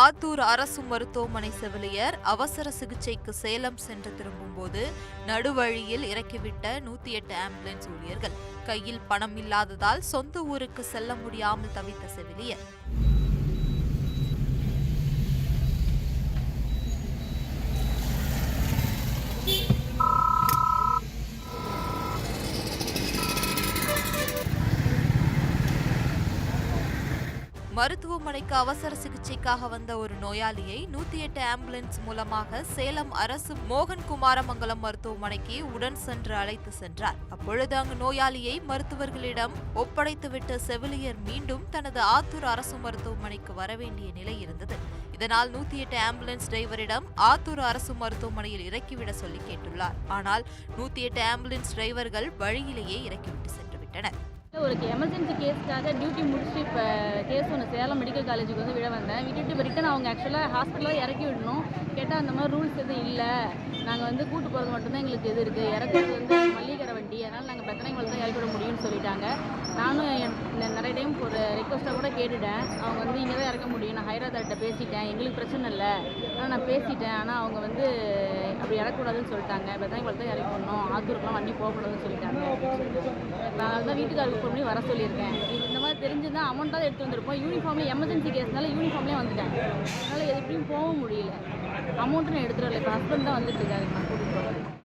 ஆத்தூர் அரசு மருத்துவமனை செவிலியர் அவசர சிகிச்சைக்கு சேலம் சென்று திரும்பும்போது நடுவழியில் இறக்கிவிட்ட 108 ஆம்புலன்ஸ் ஊழியர்கள் கையில் பணம் இல்லாததால் சொந்த ஊருக்கு செல்ல முடியாமல் தவித்த செவிலியர். மருத்துவமனைக்கு அவசர சிகிச்சைக்காக வந்த ஒரு நோயாளியை 108 ஆம்புலன்ஸ் மூலமாக சேலம் அரசு மோகன் குமாரமங்கலம் மருத்துவமனைக்கு உடன் சென்று அழைத்து சென்றார். அப்பொழுது அங்கு நோயாளியை மருத்துவர்களிடம் ஒப்படைத்துவிட்டு செவிலியர் மீண்டும் தனது ஆத்தூர் அரசு மருத்துவமனைக்கு வரவேண்டிய நிலை இருந்தது. இதனால் 108 ஆம்புலன்ஸ் டிரைவரிடம் ஆத்தூர் அரசு மருத்துவமனையில் இறக்கிவிட சொல்லி கேட்டுள்ளார். ஆனால் 108 ஆம்புலன்ஸ் டிரைவர்கள் வழியிலேயே இறக்கிவிட்டு சென்று விட்டனர். ஒரு எமர்ஜென்சி கேஸ்க்காக டியூட்டி முடிச்சுட்டு இப்போ கேஸ் ஒன்று சேலம் மெடிக்கல் காலேஜுக்கு வந்து விட வந்தேன். விட்டுட்டு இப்போ ரிட்டன் அவங்க ஆக்சுவலாக ஹாஸ்பிட்டலாக இறக்கி விடணும். கேட்டால் அந்த மாதிரி ரூல்ஸ் எதுவும் இல்லை, நாங்கள் வந்து கூட்டு போகிறது மட்டும்தான் எங்களுக்கு இது இருக்குது, இறக்குறது வந்து மல்லிகரை வண்டி, அதனால் நாங்கள் பெத்தனைங்களை தான் இறக்கி விட முடியும்னு சொல்லிட்டாங்க. நானும் நிறைய டைம் ஒரு ரெக்வஸ்ட்டாக கூட கேட்டுட்டேன். அவங்க வந்து இங்கே தான் இறக்க முடியும், நான் ஹைதராபாத்கிட்ட பேசிட்டேன், எங்களுக்கு பிரச்சனை இல்லை, ஆனால் நான் பேசிட்டேன், ஆனால் அவங்க வந்து அப்படி இறக்கக்கூடாதுன்னு சொல்லிட்டாங்க. பெத்தனைங்களை தான் இறக்கி விடணும், ஆத்தூருக்குலாம் வண்டி போகக்கூடாதுன்னு சொல்லிட்டாங்க. அதனால தான் வீட்டுக்காரருக்கு ஃபோன் பண்ணி வர சொல்லியிருக்கேன். இந்த மாதிரி தெரிஞ்சுதான் அமௌண்ட்டாக எடுத்து வந்திருப்போம். யூனிஃபார்மில் எமர்ஜென்சி கேஸ்னால யூனிஃபார்ம்லேயே வந்துட்டேன். அதனால் எப்படியும் போக முடியல. அமௌண்ட்டு நான் எடுத்துகிட்டு வரல. இப்போ ஹஸ்பண்ட் தான் வந்துட்டு இருக்காரு நான் கூட்டிகிட்டு போகிறேன்.